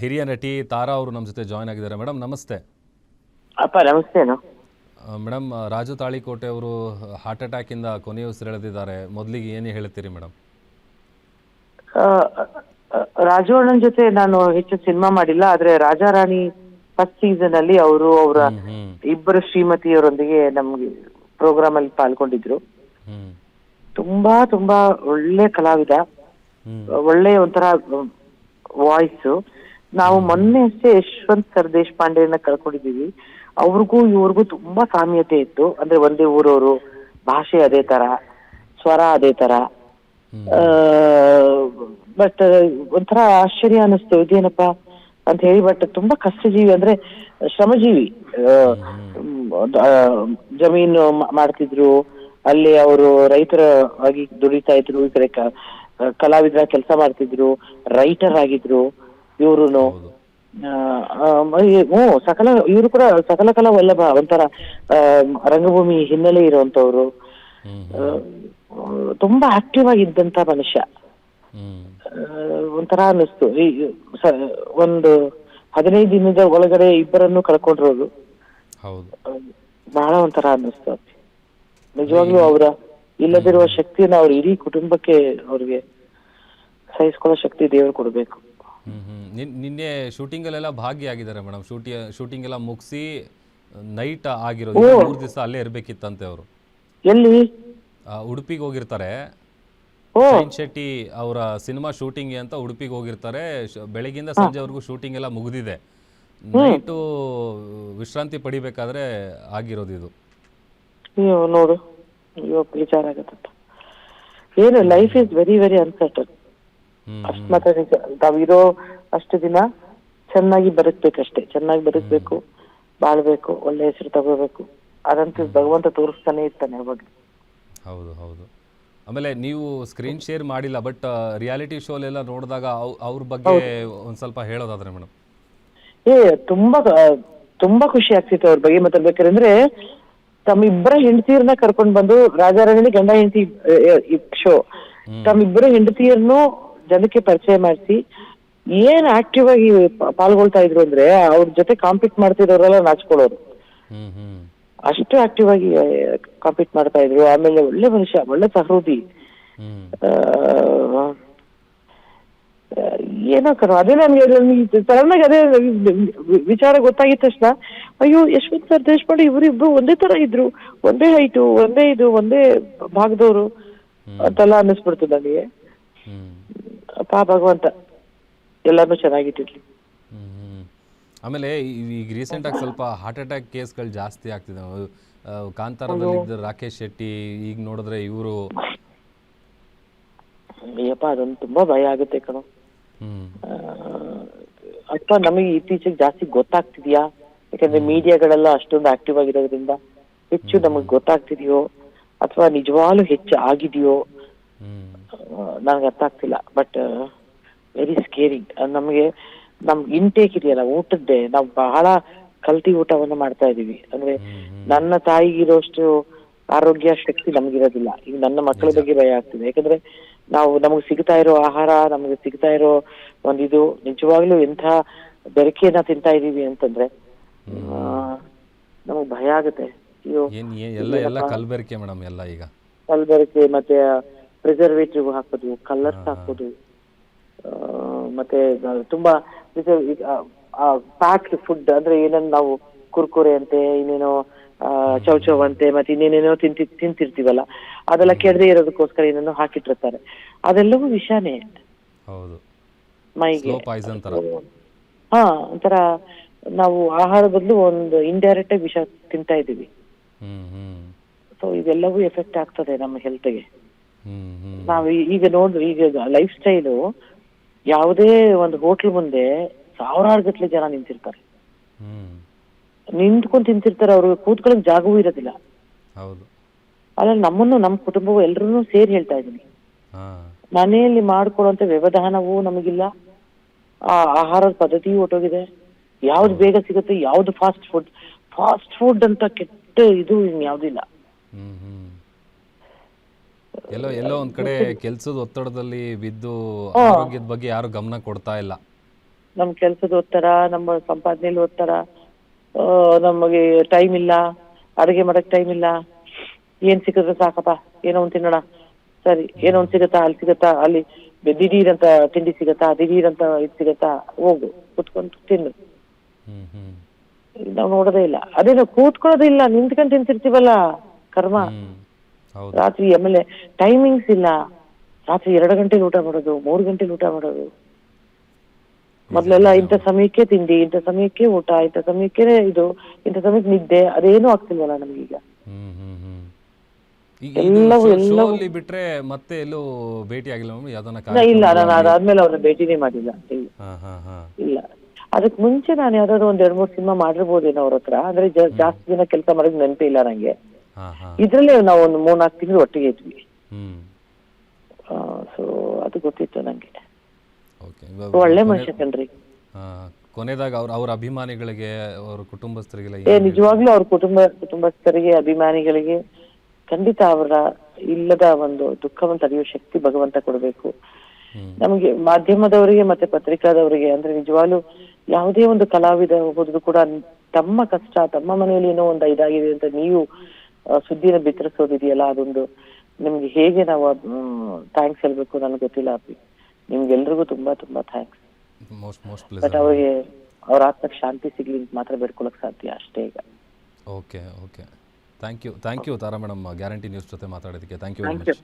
ಹಿರಿಯ ನಟಿ ತಾರಾ ಅವರು ನಮ್ಮ ಜೊತೆ ಜಾಯ್ನ್ ಆಗಿದ್ದಾರೆ. ಮೇಡಮ್ ನಮಸ್ತೆ. ಅಪ್ಪ ನಮಸ್ತೆನು ಮೇಡಮ್, ರಾಜು ತಾಳಿಕೋಟೆ ಅವರು ಹಾರ್ಟ್ ಅಟ್ಯಾಕಿಂದ ಕೊನೆಯುಸಿರೆಳೆದಿದ್ದಾರೆ. ಮೊದಲಿಗೆ ಏನು ಹೇಳ್ತೀರಿ ಮೇಡಮ್? ರಾಜು ಅಣ್ಣನ ಜೊತೆ ನಾನು ಹೆಚ್ಚು ಸಿನಿಮಾ ಮಾಡಿಲ್ಲ, ಆದ್ರೆ ರಾಜಾರಾಣಿ ಫಸ್ಟ್ ಸೀಸನ್ ಅಲ್ಲಿ ಅವರು ಅವರ ಇಬ್ಬರು ಶ್ರೀಮತಿಯವರೊಂದಿಗೆ ನಮ್ಗೆ ಪ್ರೋಗ್ರಾಮ್ ಅಲ್ಲಿ ಪಾಲ್ಗೊಂಡಿದ್ರು. ತುಂಬಾ ತುಂಬಾ ಒಳ್ಳೆ ಕಲಾವಿದ, ಒಳ್ಳೆ ಒಂಥರ ವಾಯ್ಸ್. ನಾವು ಮೊನ್ನೆ ಅಷ್ಟೇ ಯಶವಂತ್ ಸರ್ ದೇಶಪಾಂಡೆಯನ್ನ ಕಳ್ಕೊಂಡಿದೀವಿ. ಅವ್ರಿಗೂ ಇವ್ರಿಗೂ ತುಂಬಾ ಸಾಮ್ಯತೆ ಇತ್ತು. ಅಂದ್ರೆ ಒಂದೇ ಊರವರು, ಭಾಷೆ ಅದೇ ತರ, ಸ್ವರ ಅದೇ ತರ. ಬಟ್ ಒಂಥರ ಆಶ್ಚರ್ಯ ಅನಿಸ್ತು, ಇದೇನಪ್ಪ ಅಂತ ಹೇಳಿ. ಬಟ್ ತುಂಬಾ ಕಷ್ಟಜೀವಿ, ಅಂದ್ರೆ ಶ್ರಮಜೀವಿ. ಜಮೀನು ಮಾಡ್ತಿದ್ರು, ಅಲ್ಲಿ ಅವರು ರೈತರ ಆಗಿ ದುಡಿತಾ ಇದ್ರು, ಈ ಕಡೆ ಕಲಾವಿದರ ಕೆಲಸ ಮಾಡ್ತಿದ್ರು, ರೈಟರ್ ಆಗಿದ್ರು ಇವ್ರುನು. ಸಕಲ ಇವರು ಕೂಡ ಸಕಲ ಕಲಾ ವಲ್ಲಭ, ಒಂಥರ ರಂಗಭೂಮಿ ಹಿನ್ನೆಲೆ ಇರುವಂತವ್ರು. ತುಂಬಾ ಆಕ್ಟಿವ್ ಆಗಿದ್ದಂತ ಮನುಷ್ಯ. ಒಂಥರ ಅನ್ನಿಸ್ತು. ಒಂದು 15 ದಿನದ ಒಳಗಡೆ ಇಬ್ಬರನ್ನು ಕಳ್ಕೊಂಡಿರೋದು ಬಹಳ ಒಂಥರ ಅನ್ನಿಸ್ತು. ನಿಜವಾಗ್ಲೂ ಅವರ ಇಲ್ಲದಿರುವ ಶಕ್ತಿಯನ್ನ ಅವ್ರ ಇಡೀ ಕುಟುಂಬಕ್ಕೆ ಅವ್ರಿಗೆ ಸಹಿಸ್ಕೊಳ್ಳೋ ಶಕ್ತಿ ದೇವರು ಕೊಡ್ಬೇಕು. ನಿನ್ನೆ ಶೂಟಿಂಗ್ ಅಲ್ಲೆಲ್ಲ ಭಾಗಿಯಾಗಿದ್ದಾರೆ ಮೇಡಮ್. ಶೂಟಿಂಗ್ ಎಲ್ಲ ಮುಗಿಸಿ ನೈಟ್ ಆಗಿರೋದು, 3 ದಿವಸ ಅಲ್ಲೇ ಇರ್ಬೇಕಿತ್ತಂತೆ ಅವರು. ಎಲ್ಲಿ? ಉಡುಪಿಗೆ ಹೋಗಿರ್ತಾರೆ. ಶೆಟ್ಟಿ ಅವರ ಸಿನಿಮಾ ಶೂಟಿಂಗ್ ಅಂತ ಉಡುಪಿಗೆ ಹೋಗಿರ್ತಾರೆ. ಬೆಳಗಿಂದ ಸಂಜೆವರೆಗೂ ಶೂಟಿಂಗ್ ಎಲ್ಲ ಮುಗಿದಿದೆ. ನೈಟು ವಿಶ್ರಾಂತಿ ಪಡಿಬೇಕಾದ್ರೆ ಆಗಿರೋದು ಇದು. ನೋಡು, ವಿಚಾರ ಆಗತ್ತಪ್ಪ. ಏನು life is very very uncertain. ಅಷ್ಟ್ ಮಾತ್ರ ನಿಜ. ನಾವಿರೋ ಅಷ್ಟು ದಿನ ಚೆನ್ನಾಗಿ ಬದುಕ್ಬೇಕಷ್ಟೇ, ಚೆನ್ನಾಗಿ ಬದುಕ್ಬೇಕು, ಬಾಳ್ಬೇಕು, ಒಳ್ಳೆ ಹೆಸರು ತಗೋಬೇಕು. ಅದಂತೂ ಭಗವಂತ ತೋರಿಸ್ತಾನೆ ಇರ್ತಾನೆ ಯಾವಾಗ್ಲೂ. ಹೌದು ಹೌದು. ಆಮೇಲೆ ನೀವು ಸ್ಕ್ರೀನ್ ಶೇರ್ ಮಾಡಿಲ್ಲ, ಬಟ್ ರಿಯಾಲಿಟಿ ಶೋಲೆಲ್ಲ ನೋಡಿದಾಗ ಅವ್ರ ಬಗ್ಗೆ ಒಂದ್ ಸ್ವಲ್ಪ ಹೇಳೋದಾದ್ರೆ ಮೇಡಮ್. ತುಂಬಾ ತುಂಬಾ ಖುಷಿ ಆಗ್ತಿತ್ತು ಅವ್ರ ಬಗ್ಗೆ ಮಾತಾಡ್ಬೇಕಾದ್ರೆ. ತಮ್ಮಿಬ್ಬರ ಹೆಂಡತಿಯರನ್ನ ಕರ್ಕೊಂಡ್ ಬಂದು, ರಾಜಾರಾಣಿ ಗಂಡ ಹೆಂಡತಿ ಶೋ, ತಮ್ಮಿಬ್ಬರ ಹೆಂಡತಿಯರನ್ನು ಜನಕ್ಕೆ ಪರಿಚಯ ಮಾಡಿಸಿ ಏನ್ ಆಕ್ಟಿವ್ ಆಗಿ ಪಾಲ್ಗೊಳ್ತಾ ಇದ್ರು ಅಂದ್ರೆ, ಅವ್ರ ಜೊತೆ ಕಾಂಪೀಟ್ ಮಾಡ್ತಿರೋರೆಲ್ಲ ನಾಚ್ಕೊಳ್ಳೋರು. ಅಷ್ಟು ಆಕ್ಟಿವ್ ಆಗಿ ಕಾಂಪೀಟ್ ಮಾಡ್ತಾ ಇದ್ರು. ಆಮೇಲೆ ಒಳ್ಳೆ ಮನುಷ್ಯ, ಒಳ್ಳೆ ಸಹೃದಿ. ಏನೋ ಕರೋ ಅದೇ ನನ್ಗೆ ಸಡನ್ ಆಗಿ ಅದೇ ವಿಚಾರ ಗೊತ್ತಾಗಿದ ತಕ್ಷಣ, ಅಯ್ಯೋ ಯಶವಂತ್ ಸರ್ ದೇಶಪಾಂಡೆ ಇವರಿಬ್ರು ಒಂದೇ ತರ ಇದ್ರು, ಒಂದೇ ಹೈಟು, ಒಂದೇ ಇದು, ಒಂದೇ ಭಾಗದವರು ಅಂತೆಲ್ಲ ಅನ್ನಿಸ್ಬಿಡ್ತು ನನಗೆ. ಅಪ್ಪ ಭಗವಂತ ಎಲ್ಲಾನು ಚೆನ್ನಾಗಿಟ್ಟಿರ್ಲಿ. ಆಮೇಲೆ ಈಗ ರೀಸೆಂಟ್ ಆಗಿ ಸ್ವಲ್ಪ ಹಾರ್ಟ್ ಅಟ್ಯಾಕ್ ಕೇಸ್ಗಳು ಜಾಸ್ತಿ ಆಗ್ತಿದೆ. ಕಾಂತಾರದಲ್ಲಿ ರಾಕೇಶ್ ಶೆಟ್ಟಿ, ಈಗ ನೋಡಿದ್ರೆ ಇವರು. ಅಯ್ಯಪ್ಪ, ಅದೊಂದು ತುಂಬಾ ಭಯ ಆಗುತ್ತೆ ಕಣೋ. ಅಥವಾ ನಮಗೆ ಇತ್ತೀಚೆಗೆ ಜಾಸ್ತಿ ಗೊತ್ತಾಗ್ತಿದ್ಯಾ? ಯಾಕಂದ್ರೆ ಮೀಡಿಯಾಗಳೆಲ್ಲ ಅಷ್ಟೊಂದು ಆಕ್ಟಿವ್ ಆಗಿರೋದ್ರಿಂದ ಹೆಚ್ಚು ನಮಗ್ ಗೊತ್ತಾಗ್ತಿದೆಯೋ ಅಥವಾ ನಿಜವಾಗ್ಲೂ ಹೆಚ್ಚು ಆಗಿದೆಯೋ ನನಗೆ ಅರ್ಥ ಆಗ್ತಿಲ್ಲ. But very scaring. ನಮಗೆ ನಮ್ ಇಂಟೇಕ್ ಇದೆಯಲ್ಲ ಊಟದ್ದೇ, ನಾವು ಬಹಳ ಕಲ್ತಿ ಊಟವನ್ನ ಮಾಡ್ತಾ ಇದೀವಿ. ಅಂದ್ರೆ ನನ್ನ ತಾಯಿಗಿರೋಷ್ಟು ಆರೋಗ್ಯ ಶಕ್ತಿ ನಮಗಿರೋದಿಲ್ಲ. ಈಗ ನನ್ನ ಮಕ್ಕಳ ಬಗ್ಗೆ ಭಯ ಆಗ್ತಿದೆ. ಯಾಕಂದ್ರೆ ನಮಗೆ ಸಿಗ್ತಾ ಇರೋ ಆಹಾರ, ನಮಗೆ ಸಿಗ್ತಾ ಇರೋ ಒಂದಿದು ನಿಜವಾಗ್ಲೂ ಎಂಥ ಬೆರಕೆಯನ್ನ ತಿಂತಾ ಇದೀವಿ ಅಂತಂದ್ರೆ ನಮಗ್ ಭಯ ಆಗುತ್ತೆ. ಕಲ್ಬೆರಕೆ ಮೇಡಮ್, ಎಲ್ಲ ಈಗ ಕಲ್ಬೆರಕೆ, ಮತ್ತೆ ಪ್ರಿಸರ್ವೇಟಿವ್ ಹಾಕೋದು, ಕಲರ್ಸ್ ಹಾಕೋದು, ಮತ್ತೆ ತುಂಬಾ ಪ್ಯಾಕ್ಡ್ ಫುಡ್. ಅಂದ್ರೆ ಏನನ್ನ ನಾವು ಕುರ್ಕುರೆ ಅಂತೆ, ಇನ್ನೇನೋ ಚೌಚೌ ಅಂತೆ, ಮತ್ತೆ ಇನ್ನೇನೇನೋ ತಿಂತಿರ್ತೀವಲ್ಲ, ಅದೆಲ್ಲ ಕೆಡದೆ ಇರೋದಕ್ಕೋಸ್ಕರ ಏನೇನೋ ಹಾಕಿಟ್ಟಿರ್ತಾರೆ. ಅದೆಲ್ಲವೂ ವಿಷಾನೇ ಮೈಗೆ. ಒಂಥರ ನಾವು ಆಹಾರ ಬದಲು ಒಂದು ಇಂಡೈರೆಕ್ಟ್ ಆಗಿ ವಿಷ ತಿಂತಾ ಇದೀವಿ. ಸೊ ಇದೆಲ್ಲವೂ ಎಫೆಕ್ಟ್ ಆಗ್ತದೆ ನಮ್ಮ ಹೆಲ್ತ್ಗೆ. ನಾವು ಈಗ ನೋಡ್ರಿ, ಈಗ ಲೈಫ್ ಸ್ಟೈಲು, ಯಾವುದೇ ಒಂದು ಹೋಟ್ಲ್ ಮುಂದೆ ಸಾವಿರಾರು ಗಟ್ಟಲೆ ಜನ ನಿಂತಿರ್ತಾರೆ, ನಿಂತ್ಕೊಂಡು ತಿಂತಿರ್ತಾರೆ. ಅವ್ರಿಗೆ ಕೂತ್ಕೊಳ್ಳೋಕೆ ಜಾಗವೂ ಇರೋದಿಲ್ಲ. ಅಲ್ಲ, ನಮ್ಮನ್ನು, ನಮ್ಮ ಕುಟುಂಬವು ಎಲ್ಲರೂ ಸೇರಿ ಹೇಳ್ತಾ ಇದೀನಿ, ಮನೆಯಲ್ಲಿ ಮಾಡ್ಕೊಳ್ಳುವಂತ ವ್ಯವಧಾನವೂ ನಮಗಿಲ್ಲ, ಆ ಆಹಾರದ ಪದ್ಧತಿಯೂ ಹೊಟ್ಟೋಗಿದೆ. ಯಾವ್ದು ಬೇಗ ಸಿಗುತ್ತೆ, ಯಾವ್ದು ಫಾಸ್ಟ್ ಫುಡ್ ಅಂತ ಕೆಟ್ಟ ಇದು ಯಾವ್ದಿಲ್ಲ. ಎಲ್ಲೋ ಒಂದ್ ಕಡೆ ಕೆಲ್ಸದ ಒತ್ತಡದಲ್ಲಿ ಬಿದ್ದು ಆರೋಗ್ಯದ ಬಗ್ಗೆ ಯಾರು ಗಮನ ಕೊಡ್ತಾ ಇಲ್ಲ. ನಮ್ಮ ಕೆಲ್ಸದ ಒತ್ತಡ, ನಮ್ಮ ಸಂಪಾದನೆಯಲ್ಲಿ ಒತ್ತಡ, ನಮಗೆ ಟೈಮ್ ಇಲ್ಲ, ಅಡುಗೆ ಮಾಡಕ್ ಟೈಮ್ ಇಲ್ಲ, ಏನ್ ಸಿಕ್ಕಿದ್ರೆ ಸಾಕಪ್ಪ, ಏನೋ ಒಂದ್ ತಿನ್ನೋಣ, ಸರಿ ಏನೋ ಒಂದ್ ಸಿಗತ್ತಾ, ಅಲ್ಲಿ ಸಿಗತ್ತಾ, ಅಲ್ಲಿ ದಿಢೀರಂತ ತಿಂಡಿ ಸಿಗತ್ತಾ, ದಿಢೀರಂತ ಇದು ಸಿಗತ್ತಾ, ಹೋಗು ಕುತ್ಕೊಂಡು ತಿನ್ನು. ಹ್ಮ್ ಹ್ಮ್ ನಾವು ನೋಡೋದೇ ಇಲ್ಲ, ಅದೇ ನಾವು ಕೂತ್ಕೊಳ್ಳೋದೇ ಇಲ್ಲ, ನಿಂತ್ಕೊಂಡು ತಿಂತಿರ್ತೀವಲ್ಲ ಕರ್ಮ. ಹ್ಮ್ ಹೌದು. ರಾತ್ರಿ ಆಮೇಲೆ ಟೈಮಿಂಗ್ಸ್ ಇಲ್ಲ, ರಾತ್ರಿ 2 ಗಂಟೆಲಿ ಊಟ ಮಾಡೋದು, 3 ಗಂಟೆಲಿ ಊಟ ಮಾಡೋದು. ಮೊದ್ಲೆಲ್ಲ ಇಂಥ ಸಮಯಕ್ಕೆ ತಿಂಡಿ, ಇಂಥ ಸಮಯಕ್ಕೆ ಊಟ, ಇಂಥ ಸಮಯಕ್ಕೆ ಇದು, ಇಂಥ ಸಮಯಕ್ಕೆ ನಿದ್ದೆ, ಅದೇನು ಆಗ್ತಿಲ್ವಲ್ಲ ನಮ್ಗೀಗ. ಹ್ಮ್ ಹ್ಮ್ ಹ್ಮ್ ಈಗ ಎಲ್ಲವೂ ಶೋ ಅಲ್ಲಿ ಬಿಟ್ರೆ ಮತ್ತೆ ಎಲ್ಲೂ ಭೇಟಿ ಆಗಿಲ್ಲ ಮ್ಯಾಮ್ ಯಾವ್ದನ್ನ ಇಲ್ಲ, ನಾನು ಅದಾದ್ಮೇಲೆ ಅವ್ರನ್ನ ಭೇಟಿನೇ ಮಾಡಿಲ್ಲ. ಇಲ್ಲ ಹಾ ಹಾ ಹಾ ಇಲ್ಲ, ಅದಕ್ ಮುಂಚೆ ನಾನು ಯಾವ್ದಾದ್ರು ಒಂದ್ 2-3 ಸಿನಿಮಾ ಮಾಡಿರ್ಬೋದೇನೋ ಅವ್ರ ಹತ್ರ, ಅಂದ್ರೆ ಜಾಸ್ತಿ ದಿನ ಕೆಲಸ ಮಾಡೋದ್ ನೆನಪೇ ಇಲ್ಲ ನಂಗೆ. ಹಾ ಹಾ ಇದ್ರಲ್ಲೇ ನಾವು ಒಂದು 3-4 ತಿಂಗಳು ಒಟ್ಟಿಗೆ ಇದ್ವಿ. ಹ್ಮ್ ಸೊ ಅದು ಗೊತ್ತಿತ್ತು ನಂಗೆ. ಓಕೆ. ಒಳ್ಳೆ ಮನುಷ್ಯ ಕಣ್ರಿ. ಕೊನೆದಾಗ ಅವ್ರ ಅಭಿಮಾನಿಗಳಿಗೆ, ಅವ್ರ ಕುಟುಂಬಸ್ಥರಿಗೆಲ್ಲ ನಿಜವಾಗ್ಲೂ ಅವ್ರ ಕುಟುಂಬಸ್ಥರಿಗೆ, ಅಭಿಮಾನಿಗಳಿಗೆ ಖಂಡಿತ ಅವರ ಇಲ್ಲದ ಒಂದು ದುಃಖವನ್ನು ತಡೆಯುವ ಶಕ್ತಿ ಭಗವಂತ ಕೊಡಬೇಕು. ನಮಗೆ ಮಾಧ್ಯಮದವರಿಗೆ ಮತ್ತೆ ಪತ್ರಿಕಾದವರಿಗೆ, ಅಂದ್ರೆ ನಿಜವಾಗ್ಲೂ ಯಾವುದೇ ಒಂದು ಕಲಾವಿದ ಹೋದ್ರು ಕೂಡ ತಮ್ಮ ಕಷ್ಟ, ತಮ್ಮ ಮನೆಯಲ್ಲಿ ಏನೋ ಒಂದು ಇದಾಗಿದೆ ಅಂತ ನೀವು ಸುದ್ದಿನ ಬಿತ್ತರಿಸೋದಿದೆಯಲ್ಲ, ಅದೊಂದು ನಿಮ್ಗೆ ಹೇಗೆ ನಾವು ಥ್ಯಾಂಕ್ಸ್ ಹೇಳ್ಬೇಕು ನನಗೆ ಗೊತ್ತಿಲ್ಲ ಅಪ್ಪಿ. ನಿಮ್ಗೆಲ್ರಿಗೂ ತುಂಬಾ ತುಂಬಾ ಥ್ಯಾಂಕ್ಸ್. ಬಟ್ ಅವ್ರಿಗೆ ಅವ್ರ ಆತ್ಮಕ್ಕೆ ಶಾಂತಿ ಸಿಗ್ಲಿ ಅಂತ ಮಾತ್ರ ಬೇಡ್ಕೊಳಕ್ ಸಾಧ್ಯ ಅಷ್ಟೇ ಈಗ. Okay okay, thank you Tara madam, guarantee news ಜೊತೆ ಮಾತಾಡೋದಕ್ಕೆ ಥ್ಯಾಂಕ್ ಯು ವೆರಿ ಮಚ್.